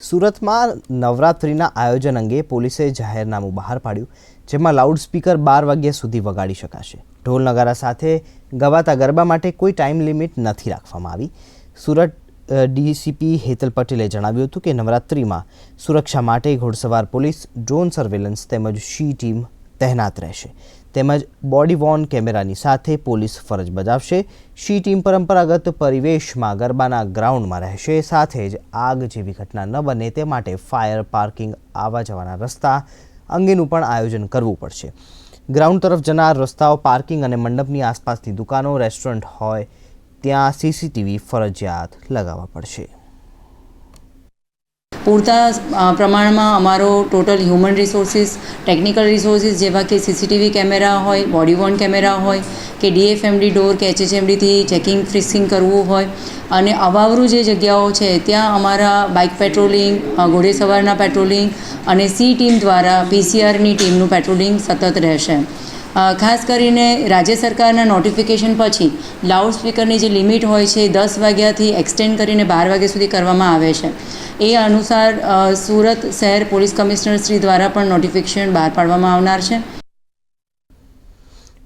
સુરતમાં નવરાત્રિના આયોજન અંગે પોલીસે જાહેરનામું બહાર પાડ્યું, જેમાં લાઉડસ્પીકર 12 વાગ્યા સુધી વગાડી શકાશે. ઢોલ નગારા સાથે ગવાતા ગરબા માટે કોઈ ટાઈમ લિમિટ નથી રાખવામાં આવી. સુરત ડીસીપી હેતલ પટેલે જણાવ્યું હતું કે નવરાત્રિમાં સુરક્ષા માટે ઘોડસવાર પોલીસ, ડ્રોન સર્વેલન્સ તેમજ શી ટીમ તહેનાત રહેશે. તેમજ બોડી વોર્ન કેમેરાની સાથે પોલીસ ફરજ બજાવશે. શી ટીમ પરંપરાગત પરિવેશમાં ગરબાના ગ્રાઉન્ડમાં રહેશે. સાથે જ આગ જેવી ઘટના ન બને તે માટે ફાયર, પાર્કિંગ, આવવા જવાના રસ્તા અંગેનું પણ આયોજન કરવું પડશે. ગ્રાઉન્ડ તરફ જનાર રસ્તાઓ, પાર્કિંગ અને મંડપની આસપાસની દુકાનો, રેસ્ટોરન્ટ હોય ત્યાં સીસીટીવી ફરજિયાત લગાવવા પડશે. પૂરતા પ્રમાણમાં અમારો total human resources, technical resources જેવા કે સીસીટીવી કેમેરા હોય, બોડી વોર્ન કેમેરા હોય કે ડીએફએમડી ડોર કે એચએચએમડીથી ચેકિંગ ફ્રિસ્કિંગ કરવું હોય અને અવાવરું જે જગ્યાઓ છે ત્યાં અમારા બાઇક પેટ્રોલિંગ, ઘોડેસવારના પેટ્રોલિંગ અને સી ટીમ દ્વારા પીસીઆરની ટીમનું પેટ્રોલિંગ સતત રહેશે. ખાસ કરીને રાજ્ય સરકારના નોટિફિકેશન પછી લાઉડસ્પીકરની જે લિમિટ હોય છે એ 10 વાગ્યાથી એક્સટેન્ડ કરીને 12 વાગ્યા સુધી કરવામાં આવે છે. એ અનુસાર સુરત શહેર પોલીસ કમિશનર શ્રી દ્વારા પણ નોટિફિકેશન બહાર પાડવામાં આવનાર છે.